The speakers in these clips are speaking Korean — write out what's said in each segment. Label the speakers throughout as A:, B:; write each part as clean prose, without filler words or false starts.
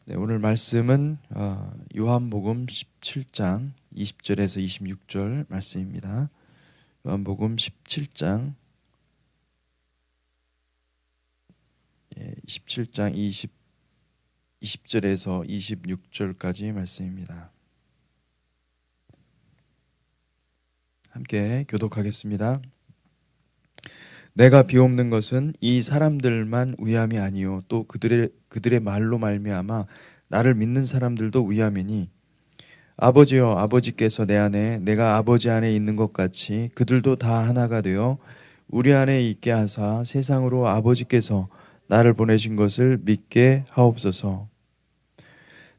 A: 네, 오늘 말씀은 요한복음 17장 20절에서 26절 말씀입니다. 요한복음 17장 17장 20절에서 26절까지 말씀입니다. 함께 교독하겠습니다. 내가 비옵는 것은 이 사람들만 위함이 아니요 또 그들의 말로 말미암아 나를 믿는 사람들도 위함이니 아버지여 아버지께서 내 안에 내가 아버지 안에 있는 것 같이 그들도 다 하나가 되어 우리 안에 있게 하사 세상으로 아버지께서 나를 보내신 것을 믿게 하옵소서.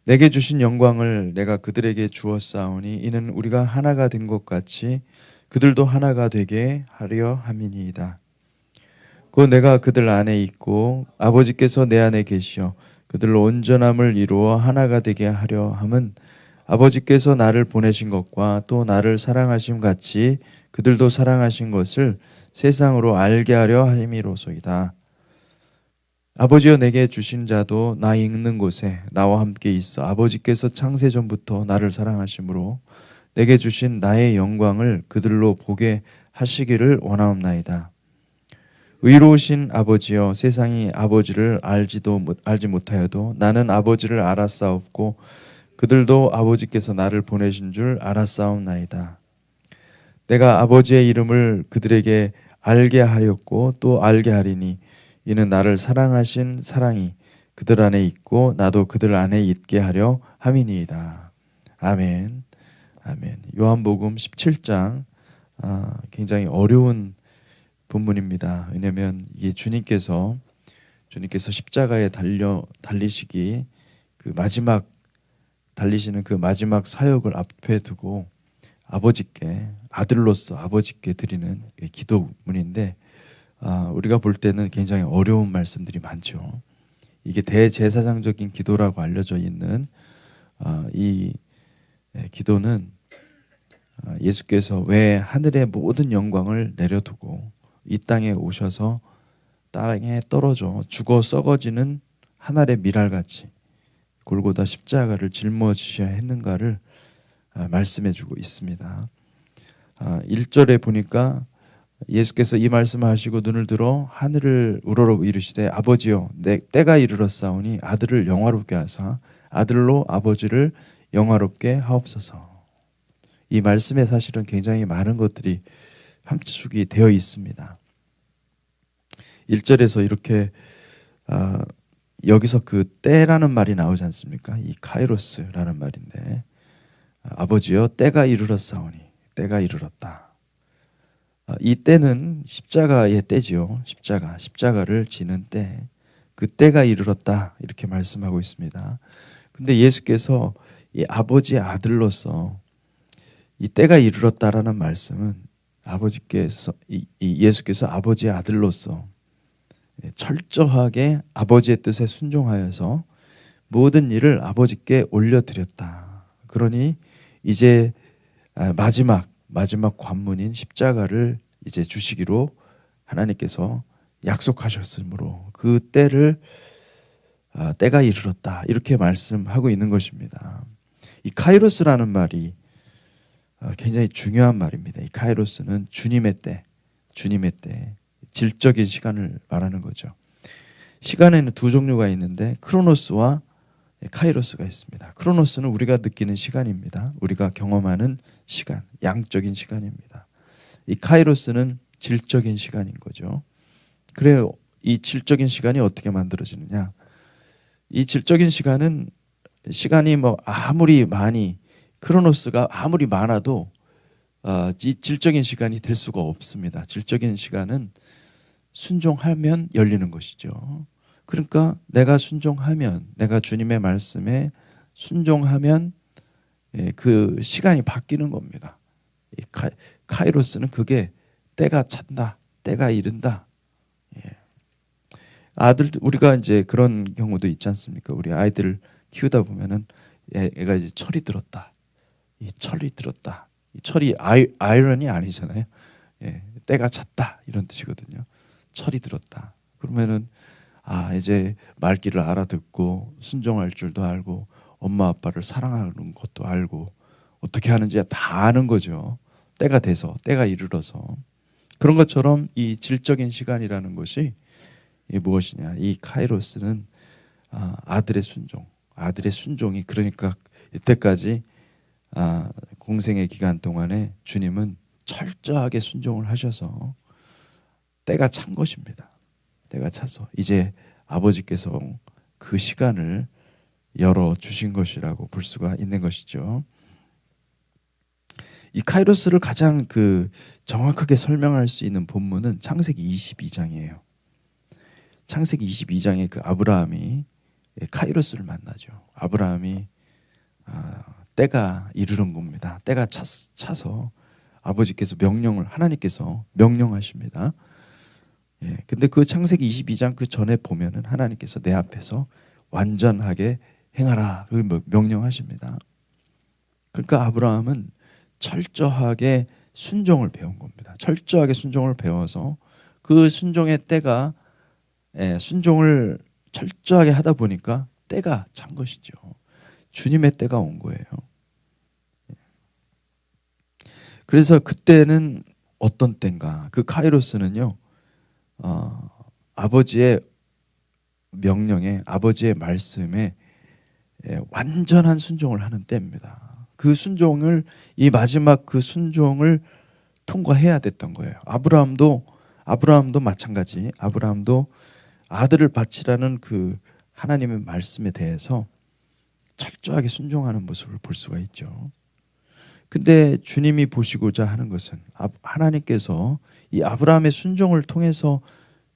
A: 내게 주신 영광을 내가 그들에게 주었사오니 이는 우리가 하나가 된 것 같이 그들도 하나가 되게 하려 함이니이다. 곧 내가 그들 안에 있고 아버지께서 내 안에 계시어 그들로 온전함을 이루어 하나가 되게 하려 함은 아버지께서 나를 보내신 것과 또 나를 사랑하심 같이 그들도 사랑하신 것을 세상으로 알게 하려 함이로소이다. 아버지여 내게 주신 자도 나 있는 곳에 나와 함께 있어 아버지께서 창세전부터 나를 사랑하심으로 내게 주신 나의 영광을 그들로 보게 하시기를 원하옵나이다. 의로우신 아버지여 세상이 아버지를 알지 못하여도 나는 아버지를 알았사옵고 그들도 아버지께서 나를 보내신 줄 알았사옵나이다. 내가 아버지의 이름을 그들에게 알게 하였고 또 알게 하리니 이는 나를 사랑하신 사랑이 그들 안에 있고 나도 그들 안에 있게 하려 함이니이다. 아멘. 아멘. 요한복음 17장 굉장히 어려운 본문입니다. 왜냐하면 이게 주님께서 십자가에 달리시기 그 마지막 달리시는 그 마지막 사역을 앞에 두고 아들로서 아버지께 드리는 기도문인데 우리가 볼 때는 굉장히 어려운 말씀들이 많죠. 이게 대제사장적인 기도라고 알려져 있는 이 기도는 예수께서 왜 하늘의 모든 영광을 내려두고 이 땅에 오셔서 땅에 떨어져 죽어 썩어지는 한 알의 밀알같이 골고다 십자가를 짊어지셔야 했는가를 말씀해주고 있습니다. 1절에 보니까 예수께서 이 말씀을 하시고 눈을 들어 하늘을 우러러 이르시되 아버지여 내 때가 이르렀사오니 아들을 영화롭게 하사 아들로 아버지를 영화롭게 하옵소서. 이 말씀에 사실은 굉장히 많은 것들이 함축이 되어 있습니다. 1절에서 이렇게 여기서 그 때라는 말이 나오지 않습니까? 이 카이로스라는 말인데 아버지여 때가 이르렀사오니 때가 이르렀다. 이 때는 십자가의 때지요. 십자가를 지는 때, 그 때가 이르렀다 이렇게 말씀하고 있습니다. 근데 예수께서 이 아버지의 아들로서 이 때가 이르렀다라는 말씀은 예수께서 아버지의 아들로서 철저하게 아버지의 뜻에 순종하여서 모든 일을 아버지께 올려드렸다. 그러니 이제 마지막 관문인 십자가를 이제 주시기로 하나님께서 약속하셨으므로 그 때가 이르렀다 이렇게 말씀하고 있는 것입니다. 이 카이로스라는 말이 굉장히 중요한 말입니다. 이 카이로스는 주님의 때, 질적인 시간을 말하는 거죠. 시간에는 두 종류가 있는데 크로노스와 카이로스가 있습니다. 크로노스는 우리가 느끼는 시간입니다. 우리가 경험하는 시간, 양적인 시간입니다. 이 카이로스는 질적인 시간인 거죠. 그래요. 이 질적인 시간이 어떻게 만들어지느냐? 이 질적인 시간이 크로노스가 아무리 많아도 이 질적인 시간이 될 수가 없습니다. 질적인 시간은 순종하면 열리는 것이죠. 그러니까 내가 주님의 말씀에 순종하면 그 시간이 바뀌는 겁니다. 카이로스는 그게 때가 찬다, 때가 이른다. 우리가 이제 그런 경우도 있지 않습니까? 우리 아이들을 키우다 보면은 애가 이제 철이 들었다. 이 철이 아이러니 아니잖아요. 때가 찼다 이런 뜻이거든요. 철이 들었다. 그러면은 이제 말귀를 알아듣고 순종할 줄도 알고 엄마 아빠를 사랑하는 것도 알고 어떻게 하는지 다 아는 거죠. 때가 돼서, 때가 이르러서. 그런 것처럼 이 질적인 시간이라는 것이 무엇이냐? 이 카이로스는 아들의 순종, 아들의 순종이, 그러니까 이때까지 공생의 기간 동안에 주님은 철저하게 순종을 하셔서 때가 찬 것입니다. 때가 차서 이제 아버지께서 그 시간을 열어 주신 것이라고 볼 수가 있는 것이죠. 이 카이로스를 가장 정확하게 설명할 수 있는 본문은 창세기 22장이에요. 창세기 22장에 아브라함이 카이로스를 만나죠. 아브라함이 때가 이르는 겁니다. 때가 차서 아버지께서 하나님께서 명령하십니다. 근데 그 창세기 22장 그 전에 보면은 하나님께서 내 앞에서 완전하게 행하라 명령하십니다. 그러니까 아브라함은 철저하게 순종을 배운 겁니다. 철저하게 순종을 배워서 그 순종의 때가 순종을 철저하게 하다 보니까 때가 찬 것이죠. 주님의 때가 온 거예요. 그래서 그때는 어떤 때인가? 그 카이로스는요, 아버지의 명령에, 아버지의 말씀에 완전한 순종을 하는 때입니다. 그 순종을, 이 마지막 그 순종을 통과해야 됐던 거예요. 아브라함도 마찬가지. 아브라함도 아들을 바치라는 그 하나님의 말씀에 대해서 철저하게 순종하는 모습을 볼 수가 있죠. 근데 주님이 보시고자 하는 것은, 하나님께서 이 아브라함의 순종을 통해서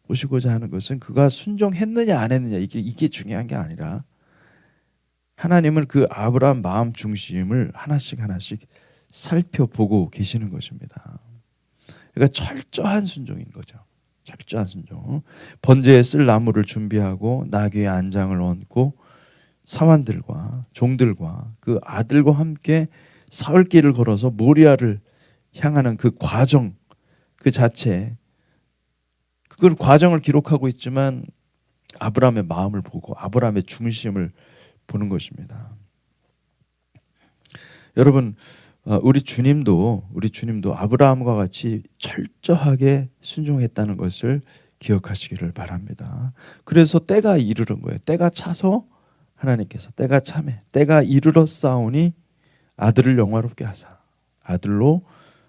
A: 보시고자 하는 것은 그가 순종했느냐 안 했느냐 이게 중요한 게 아니라 하나님은 그 아브라함 마음 중심을 하나씩 살펴보고 계시는 것입니다. 그러니까 철저한 순종인 거죠. 철저한 순종. 번제에 쓸 나무를 준비하고 나귀의 안장을 얹고 사환들과 종들과 그 아들과 함께 사흘길을 걸어서 모리아를 향하는 그 과정 그 자체, 그걸 과정을 기록하고 있지만 아브라함의 마음을 보고 아브라함의 중심을 보는 것입니다. 여러분, 우리 주님도 아브라함과 같이 철저하게 순종했다는 것을 기억하시기를 바랍니다. 그래서 때가 이르는 거예요. 때가 차서 하나님께서 때가 이르러 싸우니 아들을 영화롭게 하사, 아들로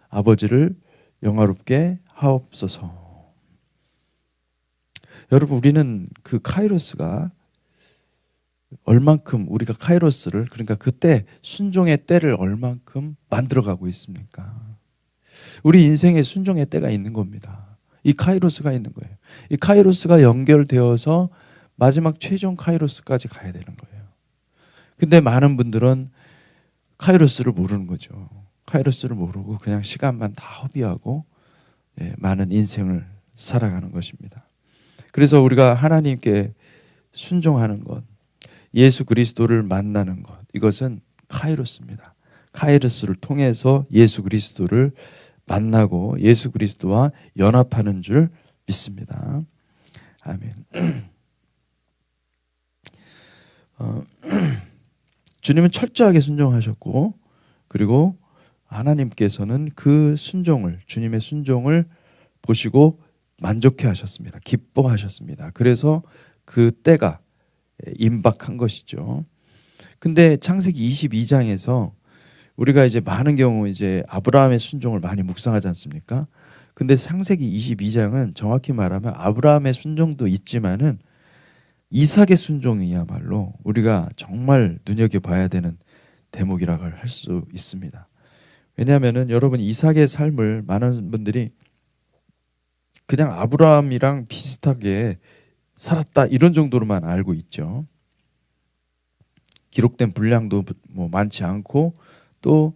A: 아버지를 영화롭게 하옵소서. 여러분, 우리는 그 카이로스가 얼만큼, 우리가 카이로스를, 그러니까 그때 순종의 때를 얼만큼 만들어가고 있습니까? 우리 인생에 순종의 때가 있는 겁니다. 이 카이로스가 있는 거예요. 이 카이로스가 연결되어서 마지막 최종 카이로스까지 가야 되는 거예요. 근데 많은 분들은 카이로스를 모르는 거죠. 카이로스를 모르고 그냥 시간만 다 허비하고 많은 인생을 살아가는 것입니다. 그래서 우리가 하나님께 순종하는 것, 예수 그리스도를 만나는 것, 이것은 카이로스입니다. 카이로스를 통해서 예수 그리스도를 만나고 예수 그리스도와 연합하는 줄 믿습니다. 아멘. 주님은 철저하게 순종하셨고, 그리고 하나님께서는 그 순종을, 주님의 순종을 보시고 만족해 하셨습니다. 기뻐하셨습니다. 그래서 그 때가 임박한 것이죠. 근데 창세기 22장에서 우리가 이제 많은 경우 이제 아브라함의 순종을 많이 묵상하지 않습니까? 근데 창세기 22장은 정확히 말하면 아브라함의 순종도 있지만은 이삭의 순종이야말로 우리가 정말 눈여겨봐야 되는 대목이라고 할 수 있습니다. 왜냐하면은 여러분, 이삭의 삶을 많은 분들이 그냥 아브라함이랑 비슷하게 살았다 이런 정도로만 알고 있죠. 기록된 분량도 뭐 많지 않고 또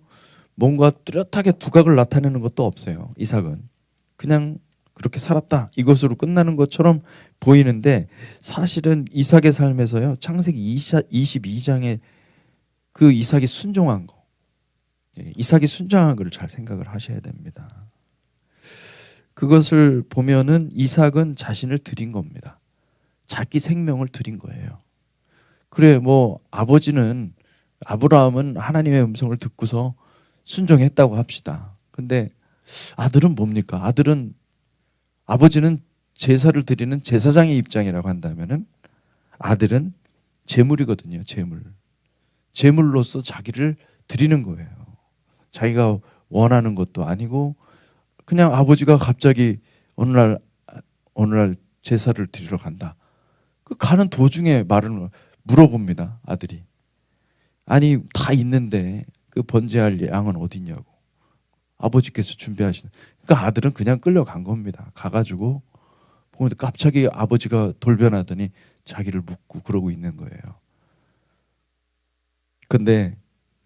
A: 뭔가 뚜렷하게 두각을 나타내는 것도 없어요. 이삭은 그냥 그렇게 살았다 이것으로 끝나는 것처럼 보이는데 사실은 이삭의 삶에서요, 창세기 22장에 그 이삭이 순종한 거, 이삭이 순종한 것을 잘 생각을 하셔야 됩니다. 그것을 보면은 이삭은 자신을 드린 겁니다. 자기 생명을 드린 거예요. 그래, 뭐 아브라함은 하나님의 음성을 듣고서 순종했다고 합시다. 근데 아들은 뭡니까? 아버지는 제사를 드리는 제사장의 입장이라고 한다면은 아들은 제물이거든요. 제물로서 자기를 드리는 거예요. 자기가 원하는 것도 아니고 그냥 아버지가 갑자기 어느 날 제사를 드리러 간다. 그 가는 도중에 물어봅니다. 아들이. 아니 다 있는데 그 번제할 양은 어디 있냐고. 아버지께서 준비하시는. 그러니까 아들은 그냥 끌려간 겁니다. 가가지고 보는데 갑자기 아버지가 돌변하더니 자기를 묻고 그러고 있는 거예요. 근데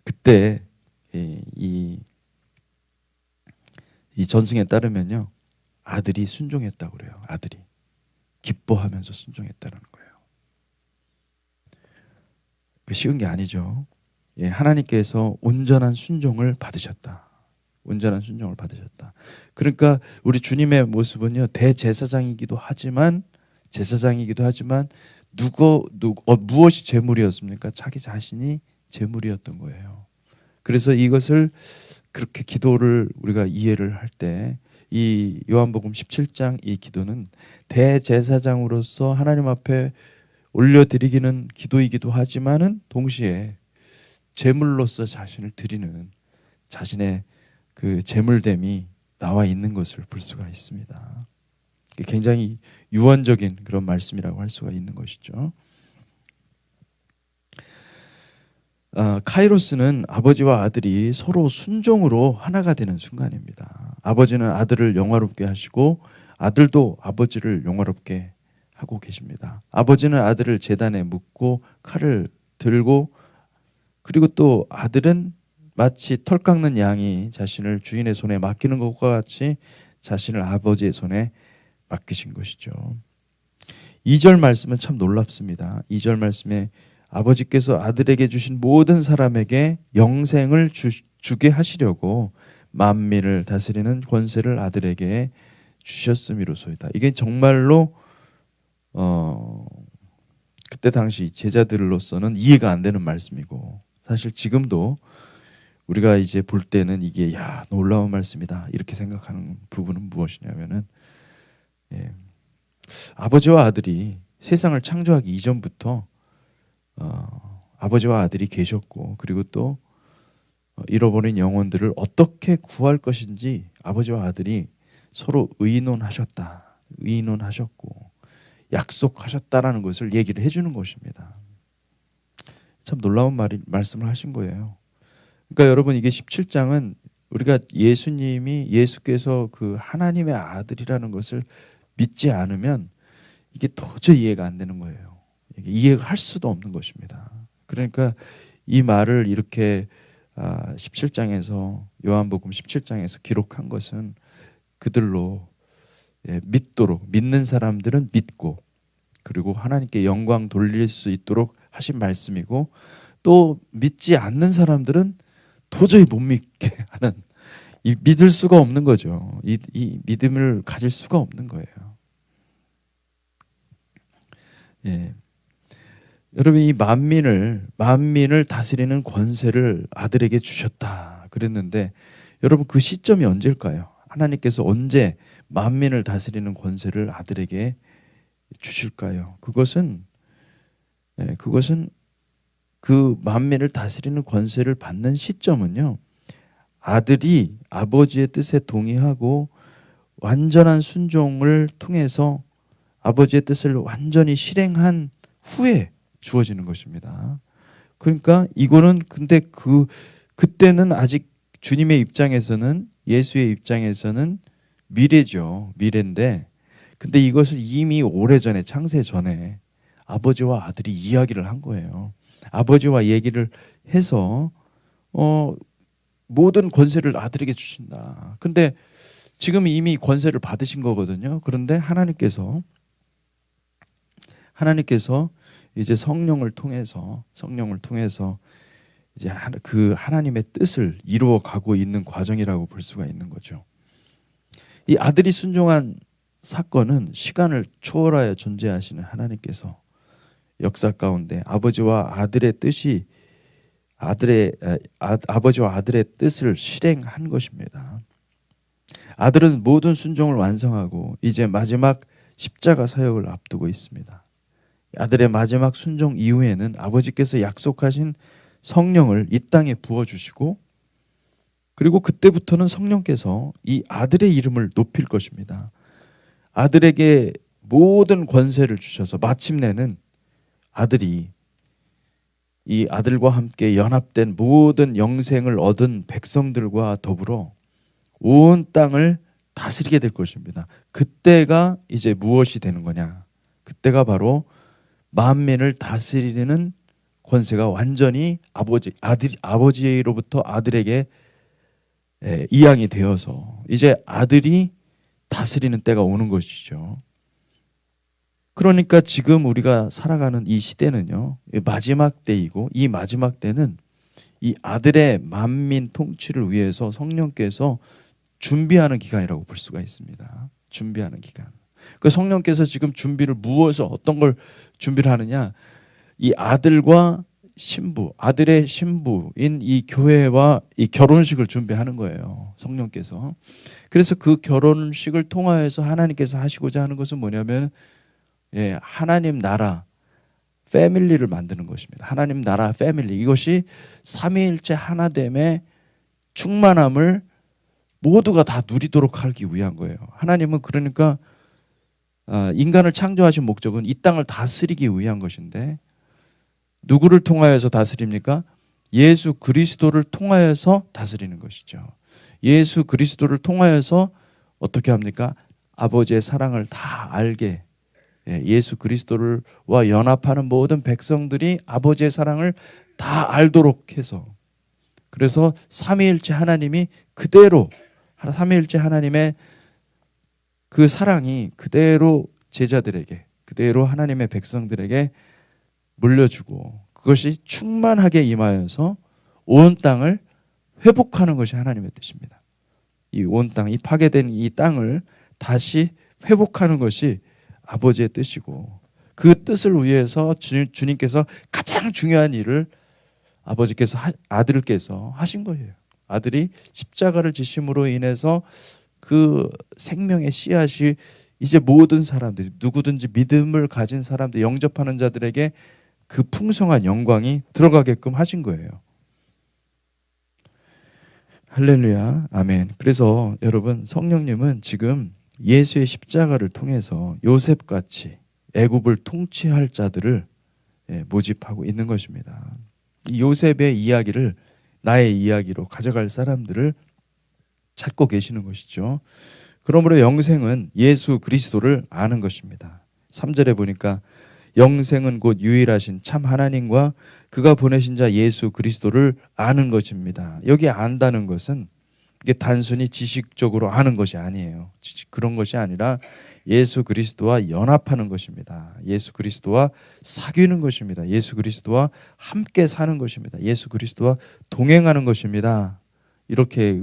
A: 그때 이 전승에 따르면요, 아들이 순종했다고 그래요. 아들이 기뻐하면서 순종했다는 거예요. 쉬운 게 아니죠. 하나님께서 온전한 순종을 받으셨다. 온전한 순종을 받으셨다. 그러니까 우리 주님의 모습은요, 대제사장이기도 하지만 무엇이 제물이었습니까? 자기 자신이 제물이었던 거예요. 그래서 이것을 그렇게 기도를 우리가 이해를 할 때 이 요한복음 17장 이 기도는 대제사장으로서 하나님 앞에 올려드리기는 기도이기도 하지만은 동시에 제물로서 자신을 드리는 자신의 그 제물됨이 나와 있는 것을 볼 수가 있습니다. 굉장히 유언적인 그런 말씀이라고 할 수가 있는 것이죠. 카이로스는 아버지와 아들이 서로 순종으로 하나가 되는 순간입니다. 아버지는 아들을 영화롭게 하시고 아들도 아버지를 영화롭게 하고 계십니다. 아버지는 아들을 제단에 묻고 칼을 들고, 그리고 또 아들은 마치 털 깎는 양이 자신을 주인의 손에 맡기는 것과 같이 자신을 아버지의 손에 맡기신 것이죠. 2절 말씀은 참 놀랍습니다. 2절 말씀에 아버지께서 아들에게 주신 모든 사람에게 영생을 주게 하시려고 만민을 다스리는 권세를 아들에게 주셨음이로소이다. 이게 정말로 그때 당시 제자들로서는 이해가 안 되는 말씀이고, 사실 지금도 우리가 이제 볼 때는 이게 놀라운 말씀이다 이렇게 생각하는 부분은 무엇이냐면은, 아버지와 아들이 세상을 창조하기 이전부터 아버지와 아들이 계셨고, 그리고 또 잃어버린 영혼들을 어떻게 구할 것인지 아버지와 아들이 서로 의논하셨고 약속하셨다라는 것을 얘기를 해주는 것입니다. 참 놀라운 말씀을 하신 거예요. 그러니까 여러분, 이게 17장은 우리가 예수께서 그 하나님의 아들이라는 것을 믿지 않으면 이게 도저히 이해가 안 되는 거예요. 이게 이해가 할 수도 없는 것입니다. 그러니까 이 말을 이렇게 17장에서 요한복음 17장에서 기록한 것은 그들로 믿는 사람들은 믿고, 그리고 하나님께 영광 돌릴 수 있도록 하신 말씀이고, 또 믿지 않는 사람들은 도저히 못 믿게 하는, 믿을 수가 없는 거죠. 이 믿음을 가질 수가 없는 거예요. 여러분, 이 만민을 다스리는 권세를 아들에게 주셨다 그랬는데, 여러분 그 시점이 언제일까요? 하나님께서 언제 만민을 다스리는 권세를 아들에게 주실까요? 그것은 그 만민을 다스리는 권세를 받는 시점은요, 아들이 아버지의 뜻에 동의하고 완전한 순종을 통해서 아버지의 뜻을 완전히 실행한 후에 주어지는 것입니다. 그러니까 이거는 근데 그때는 아직 주님의 입장에서는, 예수의 입장에서는 미래인데, 근데 이것을 이미 오래전에, 창세 전에 아버지와 아들이 이야기를 한 거예요. 아버지와 얘기를 해서 모든 권세를 아들에게 주신다. 근데 지금 이미 권세를 받으신 거거든요. 그런데 하나님께서 이제 성령을 통해서 이제 그 하나님의 뜻을 이루어 가고 있는 과정이라고 볼 수가 있는 거죠. 이 아들이 순종한 사건은 시간을 초월하여 존재하시는 하나님께서 역사 가운데 아버지와 아들의 뜻을 실행한 것입니다. 아들은 모든 순종을 완성하고 이제 마지막 십자가 사역을 앞두고 있습니다. 아들의 마지막 순종 이후에는 아버지께서 약속하신 성령을 이 땅에 부어주시고, 그리고 그때부터는 성령께서 이 아들의 이름을 높일 것입니다. 아들에게 모든 권세를 주셔서 마침내는 아들이 이 아들과 함께 연합된 모든 영생을 얻은 백성들과 더불어 온 땅을 다스리게 될 것입니다. 그때가 이제 무엇이 되는 거냐? 그때가 바로 만민을 다스리는 권세가 완전히 아버지로부터 아들에게 이양이 되어서 이제 아들이 다스리는 때가 오는 것이죠. 그러니까 지금 우리가 살아가는 이 시대는요, 마지막 때이고, 이 마지막 때는 이 아들의 만민 통치를 위해서 성령께서 준비하는 기간이라고 볼 수가 있습니다. 준비하는 기간. 그 성령께서 지금 준비를 무엇을 어떤 걸 준비를 하느냐? 이 아들과 신부, 아들의 신부인 이 교회와 이 결혼식을 준비하는 거예요. 성령께서. 그래서 그 결혼식을 통하여서 하나님께서 하시고자 하는 것은 뭐냐면, 하나님 나라 패밀리를 만드는 것입니다. 하나님 나라 패밀리. 이것이 삼위일체 하나됨의 충만함을 모두가 다 누리도록 하기 위한 거예요. 하나님은 그러니까 인간을 창조하신 목적은 이 땅을 다스리기 위한 것인데, 누구를 통하여서 다스립니까? 예수 그리스도를 통하여서 다스리는 것이죠. 예수 그리스도를 통하여서 어떻게 합니까? 아버지의 사랑을 다 알게, 예수 그리스도와 연합하는 모든 백성들이 아버지의 사랑을 다 알도록 해서, 그래서 삼위일체 하나님이 그대로, 삼위일체 하나님의 그 사랑이 그대로 제자들에게, 그대로 하나님의 백성들에게 물려주고, 그것이 충만하게 임하여서 온 땅을 회복하는 것이 하나님의 뜻입니다. 이 온 땅, 이 파괴된 이 땅을 다시 회복하는 것이 아버지의 뜻이고, 그 뜻을 위해서 주님께서 가장 중요한 일을 아버지께서 아들께서 하신 거예요. 아들이 십자가를 지심으로 인해서 그 생명의 씨앗이 이제 모든 사람들, 누구든지 믿음을 가진 사람들, 영접하는 자들에게 그 풍성한 영광이 들어가게끔 하신 거예요. 할렐루야, 아멘. 그래서 여러분, 성령님은 지금 예수의 십자가를 통해서 요셉같이 애굽을 통치할 자들을 모집하고 있는 것입니다. 이 요셉의 이야기를 나의 이야기로 가져갈 사람들을 찾고 계시는 것이죠. 그러므로 영생은 예수 그리스도를 아는 것입니다. 3절에 보니까 영생은 곧 유일하신 참 하나님과 그가 보내신 자 예수 그리스도를 아는 것입니다. 여기 안다는 것은 이게 단순히 지식적으로 아는 것이 아니에요. 그런 것이 아니라 예수 그리스도와 연합하는 것입니다. 예수 그리스도와 사귀는 것입니다. 예수 그리스도와 함께 사는 것입니다. 예수 그리스도와 동행하는 것입니다. 이렇게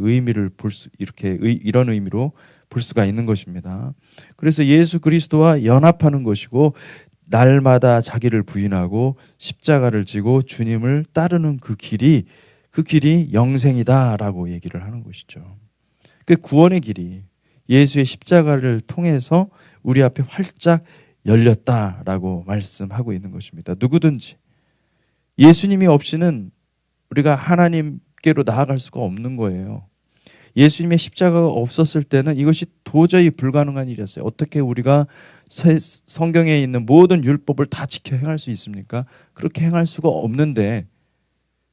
A: 이런 의미로 볼 수가 있는 것입니다. 그래서 예수 그리스도와 연합하는 것이고, 날마다 자기를 부인하고 십자가를 지고 주님을 따르는 그 길이 영생이다라고 얘기를 하는 것이죠. 그 구원의 길이 예수의 십자가를 통해서 우리 앞에 활짝 열렸다라고 말씀하고 있는 것입니다. 누구든지 예수님이 없이는 우리가 하나님께로 나아갈 수가 없는 거예요. 예수님의 십자가가 없었을 때는 이것이 도저히 불가능한 일이었어요. 어떻게 우리가 성경에 있는 모든 율법을 다 지켜 행할 수 있습니까? 그렇게 행할 수가 없는데,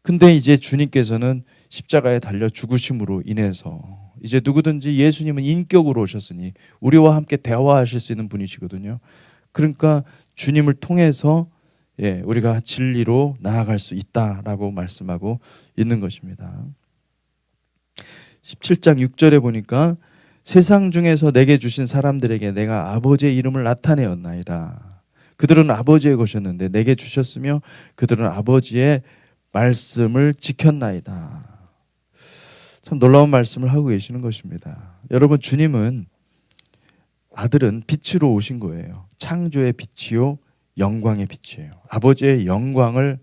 A: 근데 이제 주님께서는 십자가에 달려 죽으심으로 인해서 이제 누구든지, 예수님은 인격으로 오셨으니 우리와 함께 대화하실 수 있는 분이시거든요. 그러니까 주님을 통해서 우리가 진리로 나아갈 수 있다라고 말씀하고 있는 것입니다. 17장 6절에 보니까 세상 중에서 내게 주신 사람들에게 내가 아버지의 이름을 나타내었나이다. 그들은 아버지의 것이었는데 내게 주셨으며 그들은 아버지의 말씀을 지켰나이다. 참 놀라운 말씀을 하고 계시는 것입니다. 여러분, 주님은 아들은 빛으로 오신 거예요. 창조의 빛이요 영광의 빛이에요. 아버지의 영광을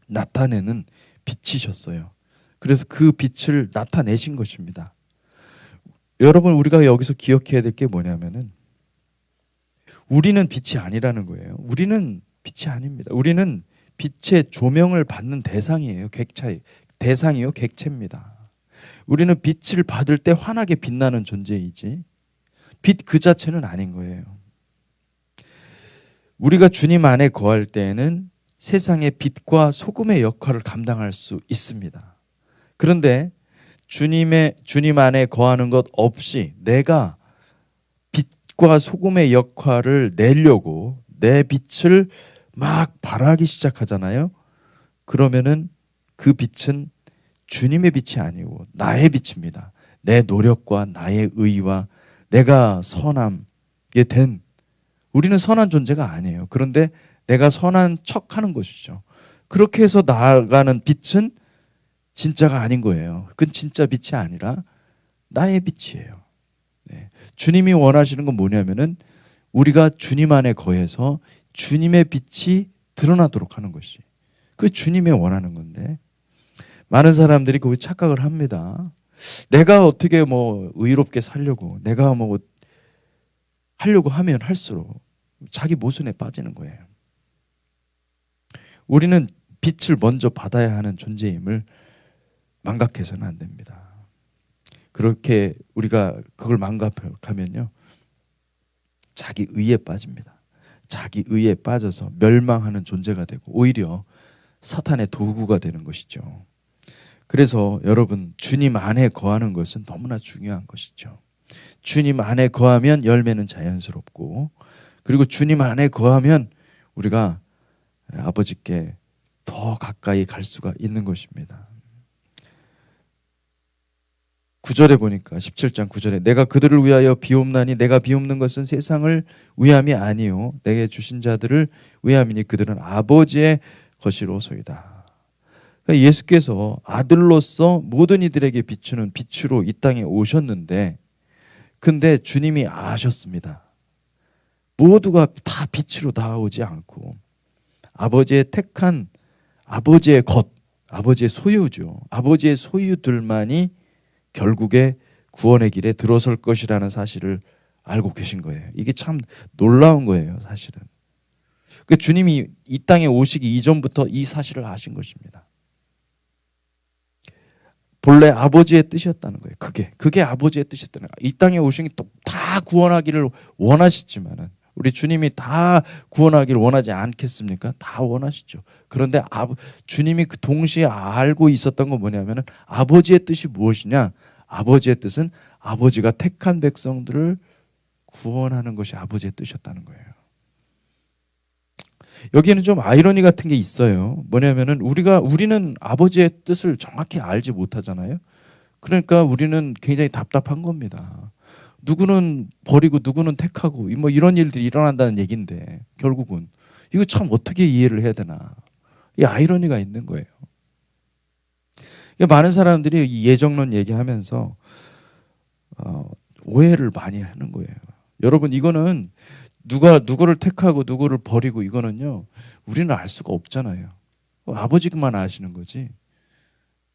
A: 나타내는 빛이셨어요. 그래서 그 빛을 나타내신 것입니다. 여러분, 우리가 여기서 기억해야 될 게 뭐냐면은 우리는 빛이 아니라는 거예요. 우리는 빛이 아닙니다. 우리는 빛의 조명을 받는 대상이에요. 대상이요 객체입니다. 우리는 빛을 받을 때 환하게 빛나는 존재이지 빛 그 자체는 아닌 거예요. 우리가 주님 안에 거할 때에는 세상의 빛과 소금의 역할을 감당할 수 있습니다. 그런데 주님 안에 거하는 것 없이 내가 빛과 소금의 역할을 내려고 내 빛을 막 발하기 시작하잖아요. 그러면은 그 빛은 주님의 빛이 아니고 나의 빛입니다. 내 노력과 나의 의와 내가 선함에 된 우리는 선한 존재가 아니에요. 그런데 내가 선한 척하는 것이죠. 그렇게 해서 나아가는 빛은 진짜가 아닌 거예요. 그건 진짜 빛이 아니라 나의 빛이에요. 네. 주님이 원하시는 건 뭐냐면은 우리가 주님 안에 거해서 주님의 빛이 드러나도록 하는 것이 그 주님이 원하는 건데 많은 사람들이 그 착각을 합니다. 내가 어떻게 뭐 의롭게 살려고 내가 뭐 하려고 하면 할수록 자기 모순에 빠지는 거예요. 우리는 빛을 먼저 받아야 하는 존재임을 망각해서는 안 됩니다. 그렇게 우리가 그걸 망각하면요 자기 의에 빠집니다. 자기 의에 빠져서 멸망하는 존재가 되고 오히려 사탄의 도구가 되는 것이죠. 그래서 여러분 주님 안에 거하는 것은 너무나 중요한 것이죠. 주님 안에 거하면 열매는 자연스럽고 그리고 주님 안에 거하면 우리가 아버지께 더 가까이 갈 수가 있는 것입니다. 9절에 보니까 17장 9절에 내가 그들을 위하여 비옵나니 내가 비옵는 것은 세상을 위함이 아니요 내게 주신 자들을 위함이니 그들은 아버지의 것이로소이다. 그러니까 예수께서 아들로서 모든 이들에게 비추는 빛으로 이 땅에 오셨는데 근데 주님이 아셨습니다. 모두가 다 빛으로 나오지 않고 아버지의 택한 아버지의 것, 아버지의 소유죠. 아버지의 소유들만이 결국에 구원의 길에 들어설 것이라는 사실을 알고 계신 거예요. 이게 참 놀라운 거예요, 사실은. 그 주님이 이 땅에 오시기 이전부터 이 사실을 아신 것입니다. 본래 아버지의 뜻이었다는 거예요. 그게 아버지의 뜻이었다는 거예요. 이 땅에 오신 게 다 구원하기를 원하시지만은 우리 주님이 다 구원하기를 원하지 않겠습니까? 다 원하시죠. 그런데 주님이 그 동시에 알고 있었던 건 뭐냐면은 아버지의 뜻이 무엇이냐? 아버지의 뜻은 아버지가 택한 백성들을 구원하는 것이 아버지의 뜻이었다는 거예요. 여기에는 좀 아이러니 같은 게 있어요. 뭐냐면은 우리는 아버지의 뜻을 정확히 알지 못하잖아요. 그러니까 우리는 굉장히 답답한 겁니다. 누구는 버리고 누구는 택하고 뭐 이런 일들이 일어난다는 얘기인데 결국은 이거 참 어떻게 이해를 해야 되나. 이 아이러니가 있는 거예요. 많은 사람들이 이 예정론 얘기하면서 오해를 많이 하는 거예요. 여러분 이거는 누구를 택하고 누구를 버리고 이거는요 우리는 알 수가 없잖아요. 아버지만 아시는 거지.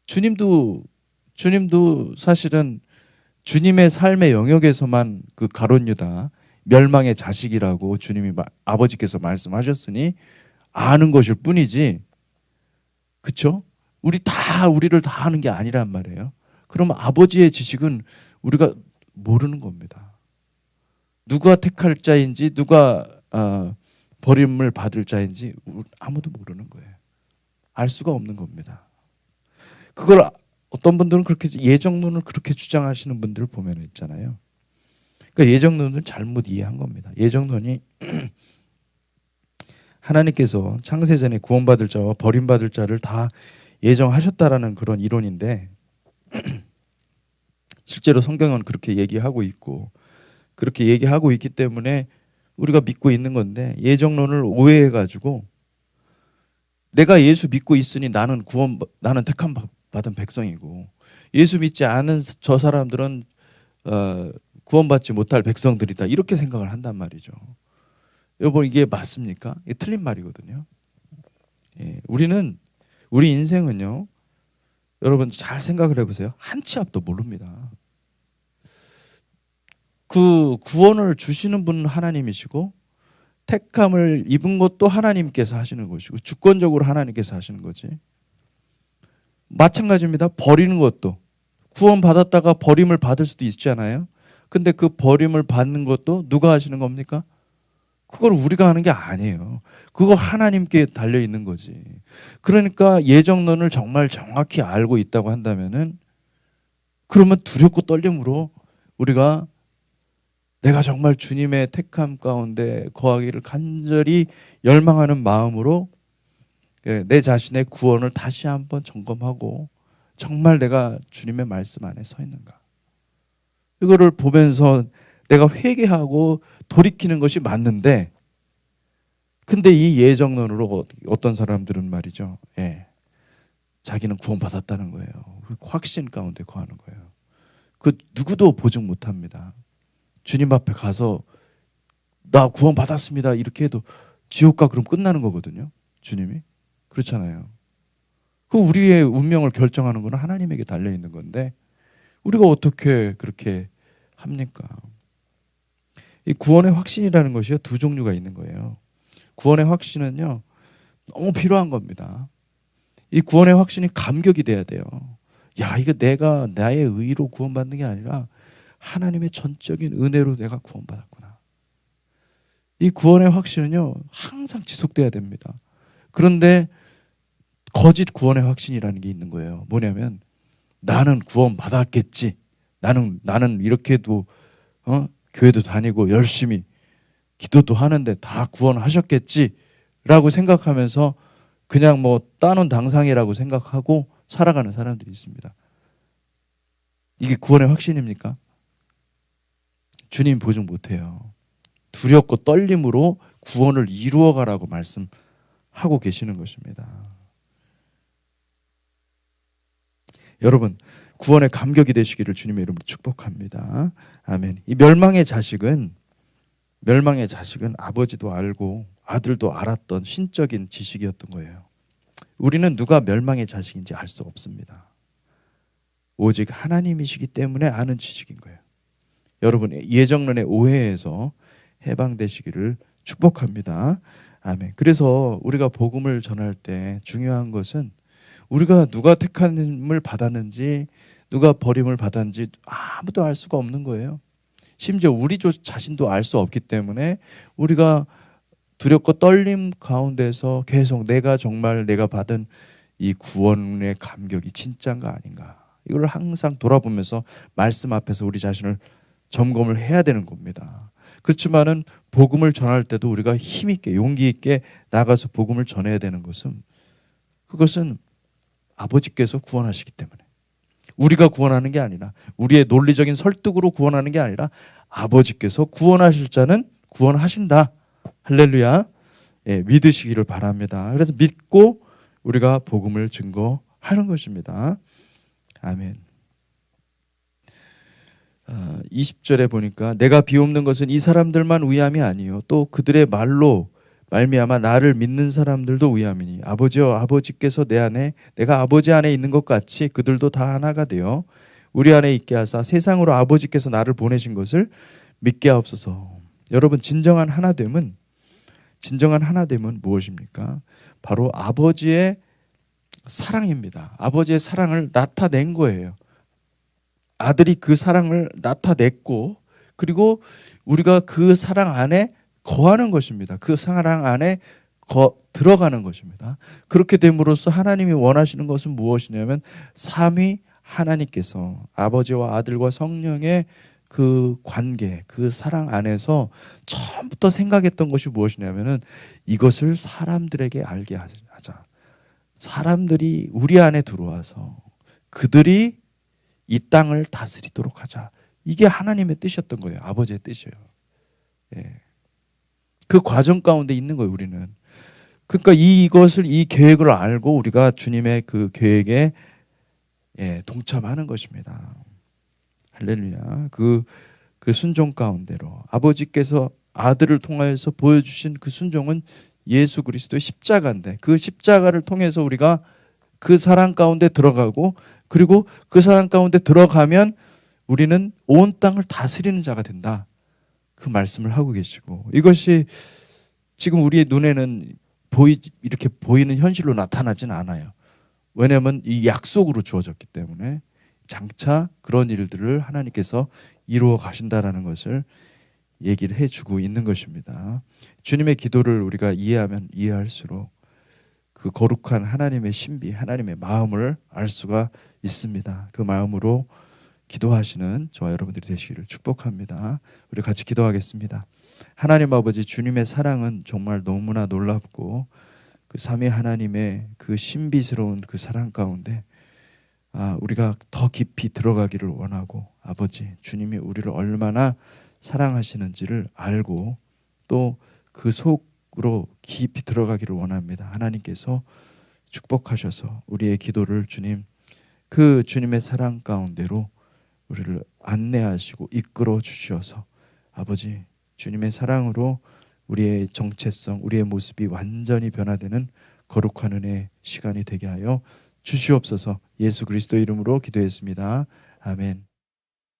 A: 주님도 사실은 주님의 삶의 영역에서만 그 가룟 유다 멸망의 자식이라고 주님이 아버지께서 말씀하셨으니 아는 것일 뿐이지. 그렇죠? 우리를 다 아는 게 아니란 말이에요. 그럼 아버지의 지식은 우리가 모르는 겁니다. 누가 택할 자인지 누가 버림을 받을 자인지 아무도 모르는 거예요. 알 수가 없는 겁니다. 그걸 어떤 분들은 그렇게 예정론을 그렇게 주장하시는 분들을 보면 있잖아요. 그러니까 예정론을 잘못 이해한 겁니다. 예정론이 하나님께서 창세전에 구원받을 자와 버림받을 자를 다 예정하셨다라는 그런 이론인데 실제로 성경은 그렇게 얘기하고 있고 그렇게 얘기하고 있기 때문에 우리가 믿고 있는 건데 예정론을 오해해가지고 내가 예수 믿고 있으니 나는 택함 받은 백성이고 예수 믿지 않은 저 사람들은 구원받지 못할 백성들이다. 이렇게 생각을 한단 말이죠. 여러분 이게 맞습니까? 이게 틀린 말이거든요. 예, 우리 인생은요. 여러분 잘 생각을 해보세요. 한 치 앞도 모릅니다. 그 구원을 주시는 분은 하나님이시고 택함을 입은 것도 하나님께서 하시는 것이고 주권적으로 하나님께서 하시는 거지. 마찬가지입니다. 버리는 것도 구원 받았다가 버림을 받을 수도 있잖아요. 근데 그 버림을 받는 것도 누가 하시는 겁니까? 그걸 우리가 하는 게 아니에요. 그거 하나님께 달려 있는 거지. 그러니까 예정론을 정말 정확히 알고 있다고 한다면은 그러면 두렵고 떨림으로 우리가 내가 정말 주님의 택함 가운데 거하기를 간절히 열망하는 마음으로 내 자신의 구원을 다시 한번 점검하고 정말 내가 주님의 말씀 안에 서 있는가. 이거를 보면서 내가 회개하고 돌이키는 것이 맞는데 근데 이 예정론으로 어떤 사람들은 말이죠. 예, 자기는 구원받았다는 거예요. 확신 가운데 거하는 거예요. 그 누구도 보증 못합니다. 주님 앞에 가서 나 구원받았습니다 이렇게 해도 지옥가 그럼 끝나는 거거든요. 주님이. 그렇잖아요. 그 우리의 운명을 결정하는 건 하나님에게 달려있는 건데 우리가 어떻게 그렇게 합니까? 이 구원의 확신이라는 것이요 두 종류가 있는 거예요. 구원의 확신은요 너무 필요한 겁니다. 이 구원의 확신이 감격이 돼야 돼요. 야, 이거 내가 나의 의로 구원받는 게 아니라 하나님의 전적인 은혜로 내가 구원받았구나. 이 구원의 확신은요 항상 지속돼야 됩니다. 그런데 거짓 구원의 확신이라는 게 있는 거예요. 뭐냐면 나는 구원받았겠지. 나는 이렇게도 교회도 다니고 열심히 기도도 하는데 다 구원하셨겠지라고 생각하면서 그냥 뭐 따놓은 당상이라고 생각하고 살아가는 사람들이 있습니다. 이게 구원의 확신입니까? 주님 보증 못해요. 두렵고 떨림으로 구원을 이루어가라고 말씀하고 계시는 것입니다. 여러분 구원의 감격이 되시기를 주님의 이름으로 축복합니다. 아멘. 이 멸망의 자식은 아버지도 알고 아들도 알았던 신적인 지식이었던 거예요. 우리는 누가 멸망의 자식인지 알 수 없습니다. 오직 하나님이시기 때문에 아는 지식인 거예요. 여러분 예정론의 오해에서 해방되시기를 축복합니다. 아멘. 그래서 우리가 복음을 전할 때 중요한 것은 우리가 누가 택함을 받았는지 누가 버림을 받았는지 아무도 알 수가 없는 거예요. 심지어 우리 자신도 알 수 없기 때문에 우리가 두렵고 떨림 가운데서 계속 내가 받은 이 구원의 감격이 진짜인가 아닌가 이걸 항상 돌아보면서 말씀 앞에서 우리 자신을 점검을 해야 되는 겁니다. 그렇지만은 복음을 전할 때도 우리가 힘있게 용기 있게 나가서 복음을 전해야 되는 것은 그것은 아버지께서 구원하시기 때문에 우리가 구원하는 게 아니라 우리의 논리적인 설득으로 구원하는 게 아니라 아버지께서 구원하실 자는 구원하신다. 할렐루야. 예, 믿으시기를 바랍니다. 그래서 믿고 우리가 복음을 증거하는 것입니다. 아멘. 20절에 보니까 내가 비옵는 것은 이 사람들만 위함이 아니요 또 그들의 말로 말미암아 나를 믿는 사람들도 위함이니 아버지여 아버지께서 내 안에 내가 아버지 안에 있는 것 같이 그들도 다 하나가 되어 우리 안에 있게 하사 세상으로 아버지께서 나를 보내신 것을 믿게 하옵소서. 여러분 진정한 하나됨은 무엇입니까? 바로 아버지의 사랑입니다. 아버지의 사랑을 나타낸 거예요. 아들이 그 사랑을 나타냈고 그리고 우리가 그 사랑 안에 거하는 것입니다. 그 사랑 안에 들어가는 것입니다. 그렇게 됨으로써 하나님이 원하시는 것은 무엇이냐면 삼위 하나님께서 아버지와 아들과 성령의 그 관계, 그 사랑 안에서 처음부터 생각했던 것이 무엇이냐면은 이것을 사람들에게 알게 하자. 사람들이 우리 안에 들어와서 그들이 이 땅을 다스리도록 하자. 이게 하나님의 뜻이었던 거예요. 아버지의 뜻이에요. 예. 그 과정 가운데 있는 거예요, 우리는. 그러니까 이 계획을 알고 우리가 주님의 그 계획에 동참하는 것입니다. 할렐루야. 그 그 순종 가운데로 아버지께서 아들을 통하여서 보여주신 그 순종은 예수 그리스도의 십자가인데, 그 십자가를 통해서 우리가 그 사랑 가운데 들어가고, 그리고 그 사랑 가운데 들어가면 우리는 온 땅을 다스리는 자가 된다, 그 말씀을 하고 계시고, 이것이 지금 우리의 눈에는 이렇게 보이는 현실로 나타나진 않아요. 왜냐하면 이 약속으로 주어졌기 때문에 장차 그런 일들을 하나님께서 이루어 가신다라는 것을 얘기를 해주고 있는 것입니다. 주님의 기도를 우리가 이해하면 이해할수록 그 거룩한 하나님의 신비, 하나님의 마음을 알 수가 있습니다. 그 마음으로 기도하시는 저와 여러분들이 되시기를 축복합니다. 우리 같이 기도하겠습니다. 하나님 아버지, 주님의 사랑은 정말 너무나 놀랍고, 그 삼위 하나님의 그 신비스러운 그 사랑 가운데 우리가 더 깊이 들어가기를 원하고, 아버지 주님이 우리를 얼마나 사랑하시는지를 알고 또 그 속으로 깊이 들어가기를 원합니다. 하나님께서 축복하셔서 우리의 기도를 주님, 그 주님의 사랑 가운데로 우리를 안내하시고 이끌어 주셔서 아버지 주님의 사랑으로 우리의 정체성, 우리의 모습이 완전히 변화되는 거룩한 은혜의 시간이 되게 하여 주시옵소서. 예수 그리스도의 이름으로 기도했습니다. 아멘.